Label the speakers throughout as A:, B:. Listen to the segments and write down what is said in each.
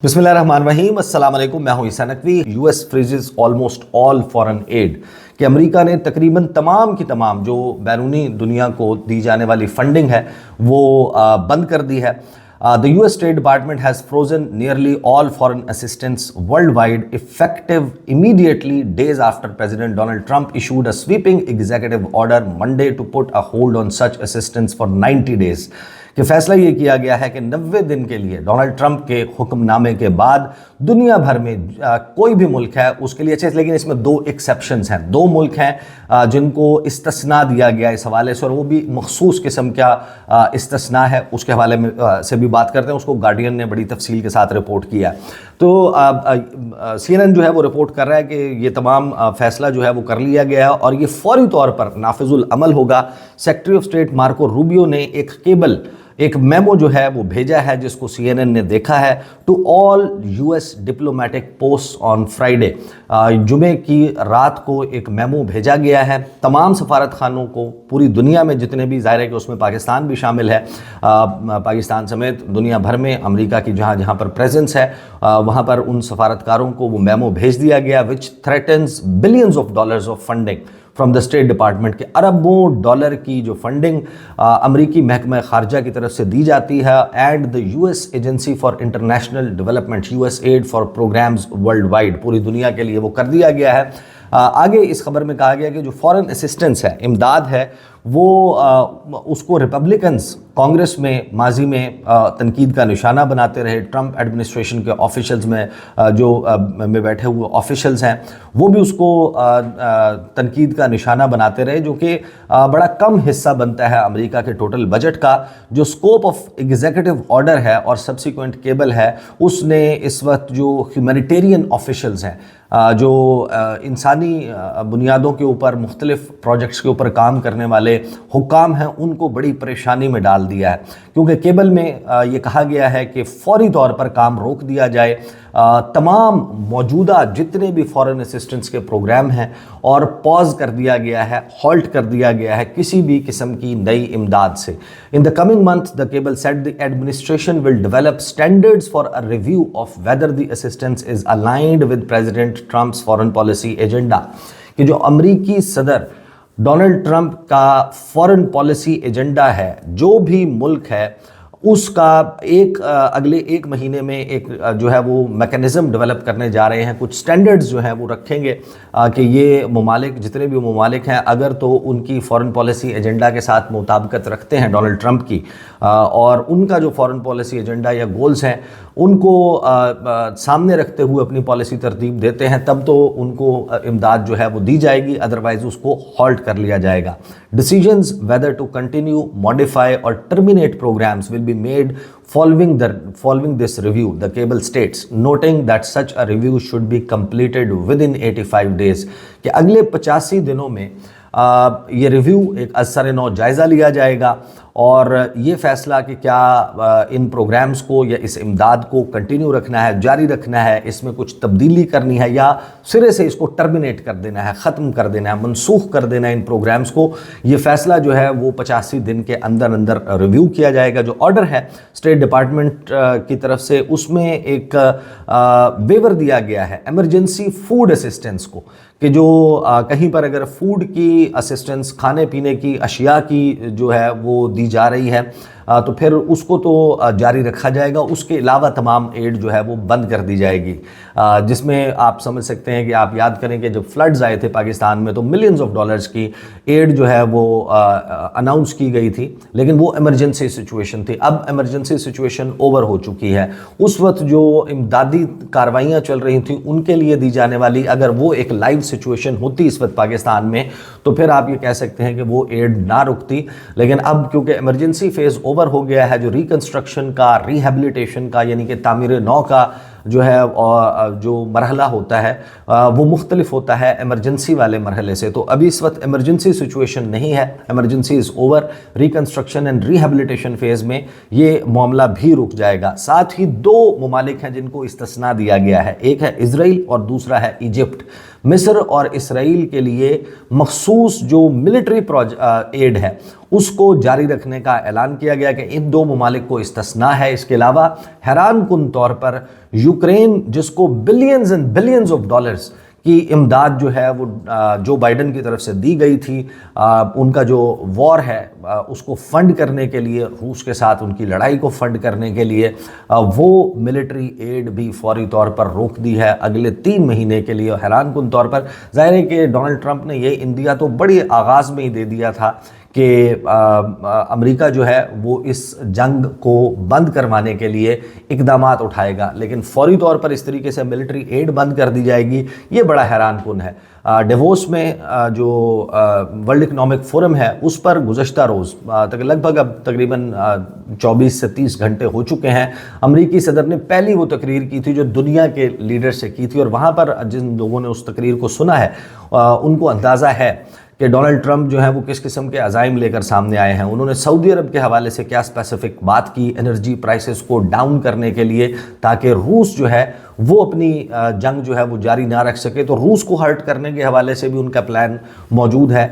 A: बिस्मिल्लाहिर्रहमानिर्रहीम, अस्सलाम वालेकुम। मैं हूं Isa Naqvi. US freezes almost all foreign aid कि अमेरिका ने तकरीबन तमाम की तमाम जो बैरूनी दुनिया को दी जाने वाली फंडिंग है वो बंद कर दी है। The US State Department has frozen nearly all foreign assistance worldwide effective immediately days after President Donald Trump issued a sweeping executive order Monday to put a hold on such assistance for 90 days। कि फैसला ये किया गया है कि 90 दिन के लिए डोनाल्ड ट्रंप के हुक्मनामे के बाद दुनिया भर में कोई भी मुल्क है उसके लिए अच्छे, लेकिन इसमें दो एक्सेप्शंस हैं। दो मुल्क हैं जिनको इस्तिस्ना दिया गया इस हवाले से, और वो भी मखसूस किस्म का इस्तिस्ना है। उसके हवाले में से भी बात करते हैं। उसको गार्डियन ने बड़ी तफसील के साथ रिपोर्ट किया। तो CNN जो है वो रिपोर्ट कर रहा है कि ये तमाम फैसला जो है वो कर लिया गया है और ये फौरी तौर पर नाफिजुल अमल होगा। Secretary of state Marco Rubio ने एक मेमो जो है वो भेजा है जिसको CNN ने देखा है। To all US diplomatic post on Friday, जुमे की रात को एक मेमो भेजा गया है तमाम सफारत खानों को पूरी दुनिया में, जितने भी, ज़ाहिर है कि उसमें पाकिस्तान भी शामिल है। पाकिस्तान समेत दुनिया भर में अमेरिका की जहाँ जहाँ पर प्रेजेंस है वहाँ पर उन सफारतकारों को वो मेमो भेज दिया गया which threatens billions of dollars of funding from the state department के। अरबों डॉलर की जो फंडिंग अमरीकी महकमा खारजा की तरफ से दी जाती है and the US agency for international development USAID for programmes worldwide, पूरी दुनिया के लिए वो कर दिया गया है। आगे इस खबर में कहा गया कि जो फॉरेन असिस्टेंस है, इमदाद है, वो उसको रिपब्लिकन्स कांग्रेस में माजी में तनकीद का निशाना बनाते रहे। ट्रंप एडमिनिस्ट्रेशन के ऑफिशियल्स में में बैठे हुए ऑफिशियल्स हैं वो भी उसको तनकीद का निशाना बनाते रहे, जो कि बड़ा कम हिस्सा बनता है अमेरिका के टोटल बजट का। जो स्कोप ऑफ एग्जीक्यूटिव ऑर्डर है और सब्सिक्वेंट केबल है, उसने इस वक्त जो ह्यूमैनिटेरियन ऑफिशियल्स हैं, जो इंसानी बुनियादों के ऊपर मुख्तलिफ प्रोजेक्ट्स के ऊपर काम करने वाले हुक्काम हैं, उनको बड़ी परेशानी में डाल दिया है। क्योंकि केबल में ये कहा गया है कि फौरी तौर पर काम रोक दिया जाए, तमाम मौजूदा जितने भी फॉरेन असिस्टेंस के प्रोग्राम हैं और पॉज कर दिया गया है, हॉल्ट कर दिया गया है किसी भी किस्म की नई इमदाद से। In the coming month the cable said the administration will develop standards for a review of whether the assistance is aligned with president Trump's foreign policy agenda. कि जो अमरीकी सदर डोनाल्ड ट्रंप का फॉरेन पॉलिसी एजेंडा है, जो भी मुल्क है उसका अगले एक महीने में एक जो है वो मैकेनिज़्म डेवलप करने जा रहे हैं। कुछ स्टैंडर्ड्स जो हैं वो रखेंगे कि ये ममालिक, जितने भी ममालिक हैं, अगर तो उनकी फ़ॉरेन पॉलिसी एजेंडा के साथ मुताबिकत रखते हैं डोनाल्ड ट्रंप की, और उनका जो फ़ॉरेन पॉलिसी एजेंडा या गोल्स हैं उनको सामने रखते हुए अपनी पॉलिसी तरतीब देते हैं, तब तो उनको इमदाद जो है वो दी जाएगी, अदरवाइज़ उसको हॉल्ट कर लिया जाएगा। Decisions whether to continue, modify और terminate programmes will be made following this review, the cable states, noting that such a review should be completed within 85 days। कि अगले 85 दिनों में ये रिव्यू एक असर-ए-नौ जायज़ा लिया जाएगा और ये फ़ैसला कि क्या इन प्रोग्राम्स को या इस इमदाद को कंटिन्यू रखना है, जारी रखना है, इसमें कुछ तब्दीली करनी है या सिरे से इसको टर्मिनेट कर देना है, ख़त्म कर देना है, मनसूख कर देना है इन प्रोग्राम्स को। ये फ़ैसला जो है वो 85 दिन के अंदर अंदर रिव्यू किया जाएगा। जो ऑर्डर है स्टेट डिपार्टमेंट की तरफ से, उसमें एक वेवर दिया गया है एमरजेंसी फूड असिस्टेंस को, कि जो कहीं पर अगर फूड की असिस्टेंस, खाने पीने की अशिया की जो है वो दी जा रही है तो फिर उसको तो जारी रखा जाएगा। उसके अलावा तमाम एड जो है वो बंद कर दी जाएगी, जिसमें आप समझ सकते हैं कि आप याद करें कि जब फ्लड्स आए थे पाकिस्तान में तो मिलियंस ऑफ डॉलर्स की एड जो है वो अनाउंस की गई थी, लेकिन वो इमरजेंसी सिचुएशन थी। अब इमरजेंसी सिचुएशन ओवर हो चुकी है। उस वक्त जो इमदादी कार्रवाइयाँ चल रही थी उनके लिए दी जाने वाली, अगर वो एक लाइव सिचुएशन होती इस वक्त पाकिस्तान में, तो फिर आप ये कह सकते हैं कि वो एड ना रुकती। लेकिन अब क्योंकि इमरजेंसी फेज़ ओवर हो गया है, जो रिकंस्ट्रक्शन का, रिहेबिलिटेशन का, यानी कि तामीर नौ का जो है जो मरहला होता है वो मुख्तलिफ होता है इमरजेंसी वाले मरहले से। तो अभी इस वक्त इमरजेंसी सिचुएशन नहीं है, emergency is over. Reconstruction and rehabilitation phase में ये मामला भी रुक जाएगा। साथ ही दो ममालिक हैं जिनको इस्तिस्ना दिया गया है, एक है इजराइल और दूसरा है इजिप्ट। मिस्र और इसराइल के लिए मखसूस जो मिलिट्री एड है उसको जारी रखने का ऐलान किया गया कि इन दो ममालिक को इस्तिस्ना है। इसके अलावा हैरान कुन तौर पर यूक्रेन जिसको billions and billions of dollars की इमदाद जो है वो जो बाइडन की तरफ से दी गई थी, उनका जो वॉर है उसको फंड करने के लिए, रूस के साथ उनकी लड़ाई को फंड करने के लिए वो मिलिट्री एड भी फौरी तौर पर रोक दी है अगले 3 महीने के लिए। हैरान कुन तौर पर ज़ाहिर है कि डोनाल्ड ट्रंप ने ये इंदिया तो बड़ी आगाज़ में ही दे दिया था कि अमेरिका जो है वो इस जंग को बंद करवाने के लिए इकदामात उठाएगा, लेकिन फौरी तौर पर इस तरीके से मिलिट्री एड बंद कर दी जाएगी, ये बड़ा हैरान कुन है। डेवोस में जो वर्ल्ड इकनॉमिक फोरम है उस पर गुज़श्ता रोज़ लगभग अब तकरीबन 24 से 30 घंटे हो चुके हैं, अमरीकी सदर ने पहली वो तकरीर की थी जो दुनिया के लीडर से की थी, और वहाँ पर जिन लोगों ने उस तकरीर को सुना है उनको अंदाज़ा है कि डोनाल्ड ट्रंप जो है वो किस किस्म के अज़ाइम लेकर सामने आए हैं। उन्होंने सऊदी अरब के हवाले से क्या स्पेसिफिक बात की एनर्जी प्राइसेस को डाउन करने के लिए, ताकि रूस जो है वो अपनी जंग जो है वो जारी ना रख सके, तो रूस को हर्ट करने के हवाले से भी उनका प्लान मौजूद है।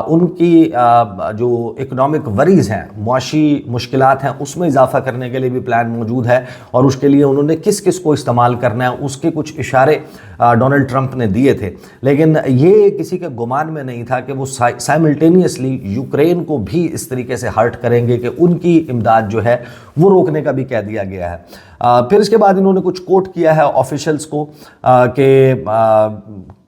A: उनकी जो इकनॉमिक वरीज़ हैं, मुआशी मुश्किलात हैं, उसमें इजाफा करने के लिए भी प्लान मौजूद है, और उसके लिए उन्होंने किस किस को इस्तेमाल करना है उसके कुछ इशारे डोनाल्ड ट्रंप ने दिए थे। लेकिन ये किसी के गुमान में नहीं था कि वो साइमल्टेनियसली यूक्रेन को भी इस तरीके से हर्ट करेंगे कि उनकी इमदाद जो है वो रोकने का भी कह दिया गया है। फिर इसके बाद इन्होंने कुछ कोट किया है ऑफिशियल्स को कि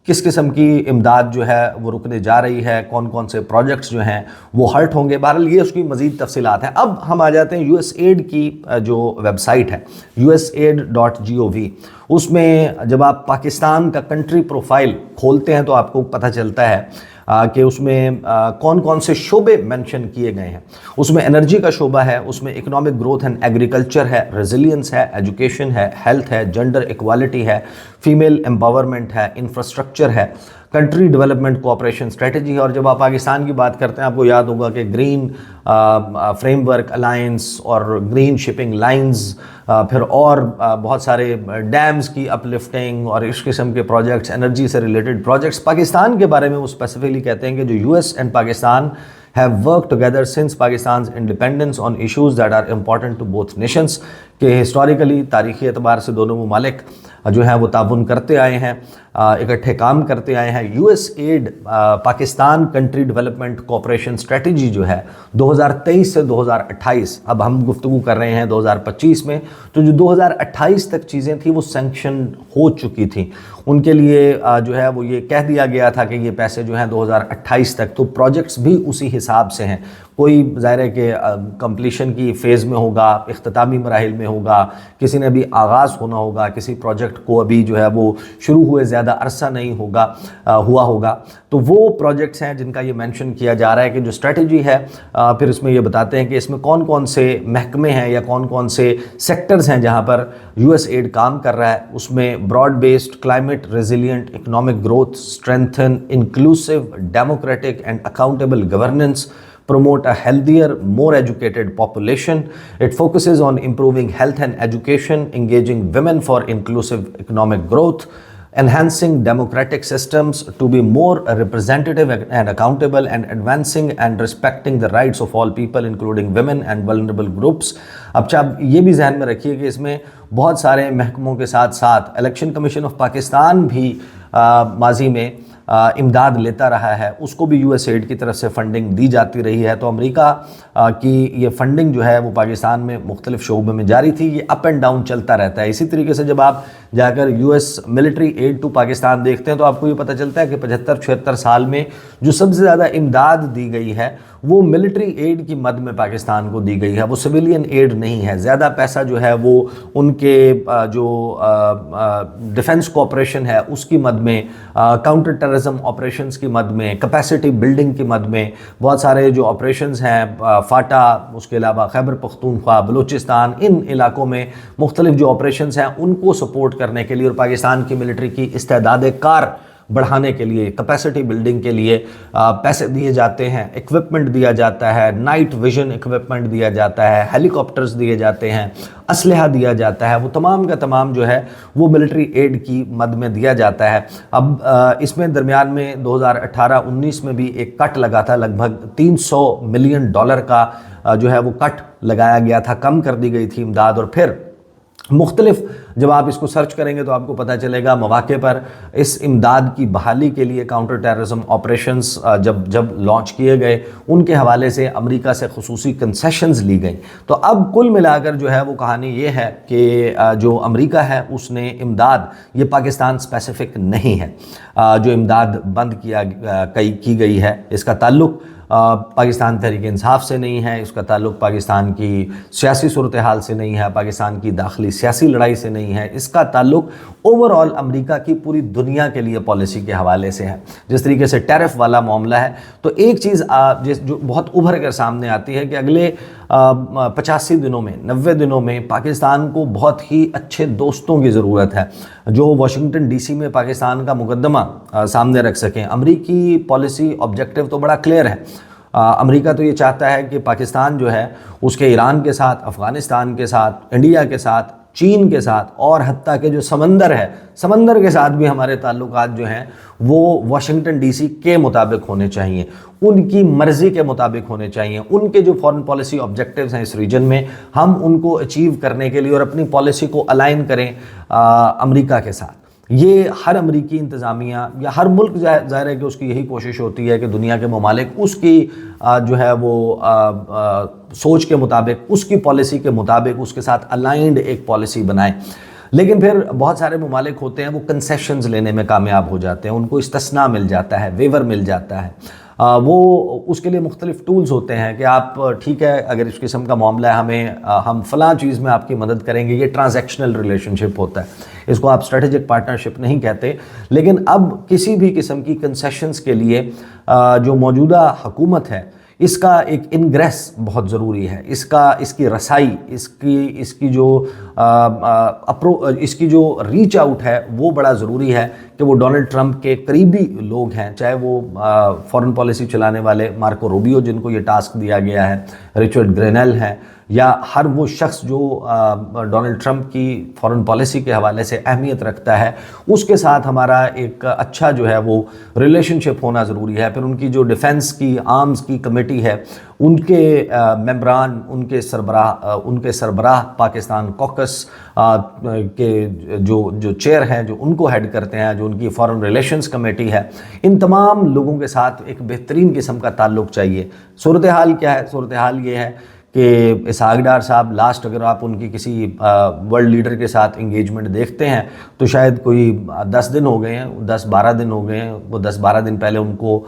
A: किस किस्म की इमदाद जो है वो रुकने जा रही है, कौन कौन से प्रोजेक्ट्स जो हैं वो हर्ट होंगे। बहरहाल ये उसकी मज़ीद तफसीलात हैं। अब हम आ जाते हैं यूएसएड की जो वेबसाइट है usaid.gov, उसमें जब आप पाकिस्तान का कंट्री प्रोफाइल खोलते हैं तो आपको पता चलता है कि उसमें कौन कौन से शोबे मेंशन किए गए हैं। उसमें एनर्जी का शोबा है, उसमें इकोनॉमिक ग्रोथ एंड एग्रीकल्चर है, रेजिलियंस है, एजुकेशन है, हेल्थ है, जेंडर इक्वालिटी है, फीमेल एम्पावरमेंट है, इंफ्रास्ट्रक्चर है, कंट्री डेवलपमेंट कोऑपरेशन स्ट्रेटजी है। और जब आप पाकिस्तान की बात करते हैं आपको याद होगा कि ग्रीन फ्रेमवर्क अलायंस और ग्रीन शिपिंग लाइंस, फिर और बहुत सारे डैम्स की अपलिफ्टिंग और इस किस्म के प्रोजेक्ट्स, एनर्जी से रिलेटेड प्रोजेक्ट्स। पाकिस्तान के बारे में वो स्पेसिफिकली कहते हैं कि जो US and Pakistan have worked together since Pakistan's independence on issues that are important to both nations, कि हिस्टोरिकली तारीख़ी एतबार से दोनों ममालिक जो हैं वो ताउन करते आए हैं, इकट्ठे काम करते आए हैं। USAID Pakistan country development cooperation strategy जो है 2023 से 2028, अब हम गुफ्तगू कर रहे हैं 2025 में, तो जो 2028 तक चीज़ें थी वो सैंक्शन हो चुकी थी। उनके लिए जो है वो ये कह दिया गया था कि ये पैसे जो हैं 2028 तक, तो प्रोजेक्ट्स भी उसी हिसाब से हैं। कोई ज़ाहिर है कि कंप्लीशन की फ़ेज़ में होगा, इख्तितामी मराहिल में होगा, किसी ने अभी आगाज़ होना होगा, किसी प्रोजेक्ट को अभी जो है वो शुरू हुए ज़्यादा अरसा नहीं हुआ होगा, तो वो प्रोजेक्ट्स हैं जिनका ये मेंशन किया जा रहा है कि जो स्ट्रेटजी है। फिर इसमें ये बताते हैं कि इसमें कौन कौन से महकमे हैं या कौन कौन से सेक्टर्स हैं जहाँ पर यूएसएड काम कर रहा है। उसमें broad based climate resilient economic growth, strengthen inclusive democratic and accountable governance, promote a healthier, more educated population. It focuses on improving health and education, engaging women for inclusive economic growth, enhancing democratic systems to be more representative and accountable, and advancing and respecting the rights of all people including women and vulnerable groups. अब आप ये भी ध्यान में रखिए कि इसमें बहुत सारे महकमों के साथ साथ इलेक्शन कमीशन ऑफ पाकिस्तान भी माजी में इमदाद लेता रहा है, उसको भी यूएसएड की तरफ से फंडिंग दी जाती रही है। तो अमेरिका की ये फंडिंग जो है वो पाकिस्तान में मुख्तलिफ शोबों में जारी थी, ये अप एंड डाउन चलता रहता है। इसी तरीके से जब आप जाकर US military aid to Pakistan देखते हैं तो आपको ये पता चलता है कि 75-76 साल में जो सबसे ज़्यादा इमदाद दी गई है वो मिलिट्री एड की मद में पाकिस्तान को दी गई है, वो सिविलियन एड नहीं है। ज़्यादा पैसा जो है वो उनके जो डिफेंस कोऑपरेशन है उसकी मद में, काउंटर टेररिज्म ऑपरेशंस की मद में, कैपेसिटी बिल्डिंग की मद में, बहुत सारे जो ऑपरेशंस हैं फाटा, उसके अलावा खैबर पख्तूनख्वा, बलूचिस्तान, इन इलाकों में मुख्तलिफ जो ऑपरेशंस हैं उनको सपोर्ट करने के लिए और पाकिस्तान की मिलिट्री की इस्तेदाद कार बढ़ाने के लिए, कैपेसिटी बिल्डिंग के लिए पैसे दिए जाते हैं, इक्विपमेंट दिया जाता है, नाइट विजन इक्विपमेंट दिया जाता है, हेलीकॉप्टर्स दिए जाते हैं, असलहा दिया जाता है, वो तमाम का तमाम जो है वो मिलिट्री एड की मद में दिया जाता है। अब इसमें दरमियान में 2018-19 में भी एक कट लगा था, लगभग $300 मिलियन का जो है वो कट लगाया गया था, कम कर दी गई थी इमदाद। और फिर مختلف جب آپ اس کو سرچ کریں گے تو آپ کو پتہ چلے گا مواقع پر اس امداد کی بحالی کے لیے کاؤنٹر ٹیررزم آپریشنز جب لانچ کیے گئے ان کے حوالے سے امریکہ سے خصوصی کنسیشنز لی گئیں. تو اب کل ملا کر جو ہے وہ کہانی یہ ہے کہ جو امریکہ ہے اس نے امداد، یہ پاکستان سپیسیفک نہیں ہے، جو امداد بند کی گئی ہے اس کا تعلق پاکستان تحریک انصاف سے نہیں ہے، اس کا تعلق پاکستان کی سیاسی صورتحال سے نہیں ہے، پاکستان کی داخلی سیاسی لڑائی سے نہیں ہے، اس کا تعلق اوور آل امریکہ کی پوری دنیا کے لیے پالیسی کے حوالے سے ہے. جس طریقے سے ٹیرف والا معاملہ ہے، تو ایک چیز جو بہت ابھر کر سامنے آتی ہے کہ اگلے 85 دنوں میں 90 دنوں میں پاکستان کو بہت ہی اچھے دوستوں کی ضرورت ہے جو واشنگٹن ڈی سی میں پاکستان کا مقدمہ سامنے رکھ سکیں. امریکی پالیسی آبجیکٹیو تو بڑا کلیئر ہے. امریکہ تو یہ چاہتا ہے کہ پاکستان جو ہے اس کے ایران کے ساتھ، افغانستان کے ساتھ، انڈیا کے ساتھ، چین کے ساتھ، اور حتیٰ کہ جو سمندر کے ساتھ بھی ہمارے تعلقات جو ہیں وہ واشنگٹن ڈی سی کے مطابق ہونے چاہیے، ان کی مرضی کے مطابق ہونے چاہیے. ان کے جو فارن پالیسی آبجیکٹیوز ہیں اس ریجن میں، ہم ان کو اچیو کرنے کے لیے اور اپنی پالیسی کو الائن کریں امریکہ کے ساتھ. یہ ہر امریکی انتظامیہ یا ہر ملک ظاہر ہے کہ اس کی یہی کوشش ہوتی ہے کہ دنیا کے ممالک اس کی جو ہے وہ سوچ کے مطابق، اس کی پالیسی کے مطابق اس کے ساتھ الائنڈ ایک پالیسی بنائیں. لیکن پھر بہت سارے ممالک ہوتے ہیں وہ کنسیشنز لینے میں کامیاب ہو جاتے ہیں، ان کو استثناء مل جاتا ہے، ویور مل جاتا ہے. وہ اس کے لیے مختلف ٹولز ہوتے ہیں کہ آپ ٹھیک ہے اگر اس قسم کا معاملہ ہے ہم فلاں چیز میں آپ کی مدد کریں گے. یہ ٹرانزیکشنل ریلیشن شپ ہوتا ہے، اس کو آپ اسٹریٹجک پارٹنرشپ نہیں کہتے. لیکن اب کسی بھی قسم کی کنسیشنز کے لیے جو موجودہ حکومت ہے اس کا ایک انگریس بہت ضروری ہے، اس کی رسائی، اس کی جو ریچ آؤٹ ہے وہ بڑا ضروری ہے کہ وہ ڈونلڈ ٹرمپ کے قریبی لوگ ہیں، چاہے وہ فارن پالیسی چلانے والے مارکو روبیو جن کو یہ ٹاسک دیا گیا ہے، رچرڈ گرینل ہیں، یا ہر وہ شخص جو ڈونلڈ ٹرمپ کی فارن پالیسی کے حوالے سے اہمیت رکھتا ہے، اس کے ساتھ ہمارا ایک اچھا جو ہے وہ ریلیشن شپ ہونا ضروری ہے. پھر ان کی جو ڈیفنس کی آرمز کی کمیٹی ہے، ان کے ممبران، ان کے سربراہ پاکستان کوکس کے جو چیئر ہیں، جو ان کو ہیڈ کرتے ہیں، جو ان کی فارن ریلیشنز کمیٹی ہے، ان تمام لوگوں کے ساتھ ایک بہترین قسم کا تعلق چاہیے. صورتحال کیا ہے؟ صورتحال یہ ہے کہ اسحاق ڈار صاحب لاسٹ اگر آپ ان کی کسی ورلڈ لیڈر کے ساتھ انگیجمنٹ دیکھتے ہیں تو شاید کوئی 10 دن ہو گئے ہیں، 10-12 دن ہو گئے ہیں. وہ 10-12 دن پہلے ان کو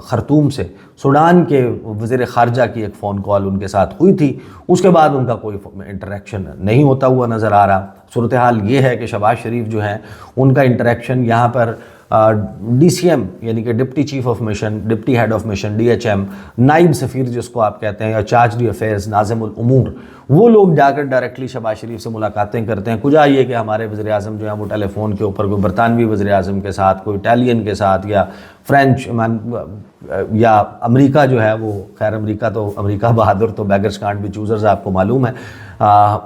A: خرطوم سے سوڈان کے وزیر خارجہ کی ایک فون کال ان کے ساتھ ہوئی تھی، اس کے بعد ان کا کوئی انٹریکشن نہیں ہوتا ہوا نظر آ رہا. صورتحال یہ ہے کہ شہباز شریف جو ہیں ان کا انٹریکشن یہاں پر ڈی سی ایم یعنی کہ deputy chief of mission, deputy head of mission, D H M, نائب سفیر جس کو آپ کہتے ہیں، یا چارج دی افیئرز، ناظم الامور، وہ لوگ جا کر ڈائریکٹلی شہباز شریف سے ملاقاتیں کرتے ہیں. کجا یہ کہ ہمارے وزیر اعظم جو ہیں وہ ٹیلی فون کے اوپر کوئی برطانوی وزیر اعظم کے ساتھ، کوئی اٹالین کے ساتھ، یا فرینچ یا امریکہ جو ہے وہ، خیر امریکہ بہادر تو بیگرز کانٹ بی چوزرز، آپ کو معلوم ہے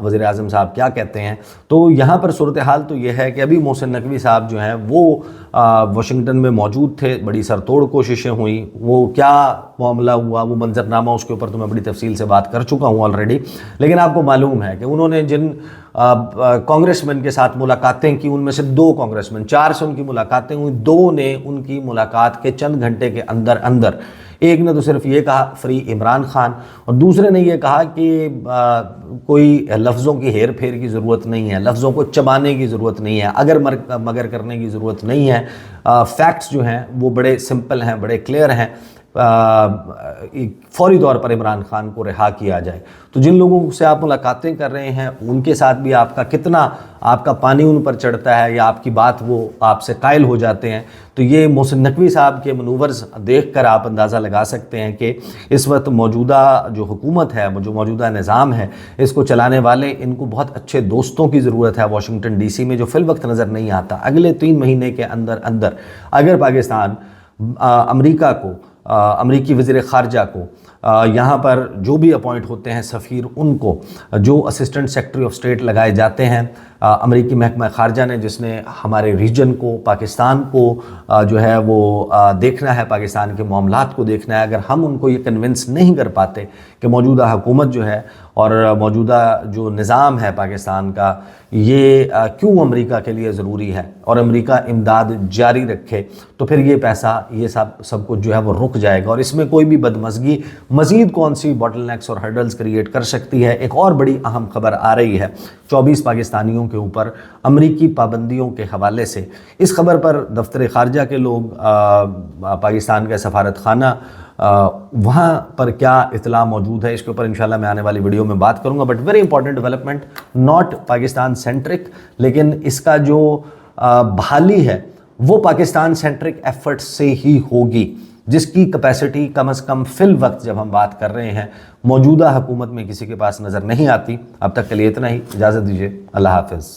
A: وزیر اعظم صاحب کیا کہتے ہیں. تو یہاں پر صورتحال تو یہ ہے کہ ابھی محسن نقوی صاحب جو ہیں وہ واشنگٹن میں موجود تھے، بڑی سر توڑ کوششیں ہوئیں. وہ کیا معاملہ ہوا، وہ منظرنامہ، اس کے اوپر تو میں بڑی تفصیل سے بات کر چکا ہوں آلریڈی. لیکن آپ کو معلوم ہے کہ انہوں نے جن کانگریس مین کے ساتھ ملاقاتیں کی، ان میں سے 2 کانگریس مین، 4 سے ان کی ملاقاتیں ہوئیں. 2 نے ان کی ملاقات کے چند گھنٹے کے اندر ایک نے تو صرف یہ کہا فری عمران خان، اور دوسرے نے یہ کہا کہ کوئی لفظوں کی ہیر پھیر کی ضرورت نہیں ہے، لفظوں کو چبانے کی ضرورت نہیں ہے، اگر مگر کرنے کی ضرورت نہیں ہے. فیکٹس جو ہیں وہ بڑے سمپل ہیں، بڑے کلیئر ہیں. فوری طور پر عمران خان کو رہا کیا جائے. تو جن لوگوں سے آپ ملاقاتیں کر رہے ہیں ان کے ساتھ بھی آپ کا کتنا آپ کا پانی ان پر چڑھتا ہے یا آپ کی بات وہ آپ سے قائل ہو جاتے ہیں. تو یہ محسن نقوی صاحب کے منورز دیکھ کر آپ اندازہ لگا سکتے ہیں کہ اس وقت موجودہ جو حکومت ہے، جو موجودہ نظام ہے، اس کو چلانے والے ان کو بہت اچھے دوستوں کی ضرورت ہے واشنگٹن ڈی سی میں، جو فی الوقت نظر نہیں آتا. اگلے 3 مہینے کے اندر اگر پاکستان امریکہ کو، امریکی وزیر خارجہ کو، یہاں پر جو بھی اپوائنٹ ہوتے ہیں سفیر، ان کو جو اسسٹنٹ سیکرٹری آف اسٹیٹ لگائے جاتے ہیں امریکی محکمہ خارجہ نے، جس نے ہمارے ریجن کو، پاکستان کو جو ہے وہ دیکھنا ہے، پاکستان کے معاملات کو دیکھنا ہے، اگر ہم ان کو یہ کنونس نہیں کر پاتے کہ موجودہ حکومت جو ہے اور موجودہ جو نظام ہے پاکستان کا یہ کیوں امریکہ کے لیے ضروری ہے، اور امریکہ امداد جاری رکھے، تو پھر یہ پیسہ، یہ سب کچھ جو ہے وہ رک جائے گا، اور اس میں کوئی بھی بدمزگی مزید کون سی باٹل نیکس اور ہرڈلز کریٹ کر سکتی ہے۔ ایک اور بڑی اہم خبر آ رہی ہے 24 پاکستانیوں کے اوپر امریکی پابندیوں کے حوالے سے۔ اس خبر پر دفتر خارجہ کے لوگ، پاکستان کا سفارت خانہ، وہاں پر کیا اطلاع موجود ہے، اس کے اوپر انشاءاللہ میں آنے والی ویڈیو میں بات کروں گا۔ But very important development, not Pakistan centric, لیکن اس کا جو بحالی ہے وہ پاکستان سینٹرک ایفرٹ سے ہی ہوگی، جس کی کیپیسٹی کم از کم فی الوقت جب ہم بات کر رہے ہیں موجودہ حکومت میں کسی کے پاس نظر نہیں آتی۔ اب تک کے لیے اتنا ہی، اجازت دیجیے، اللہ حافظ۔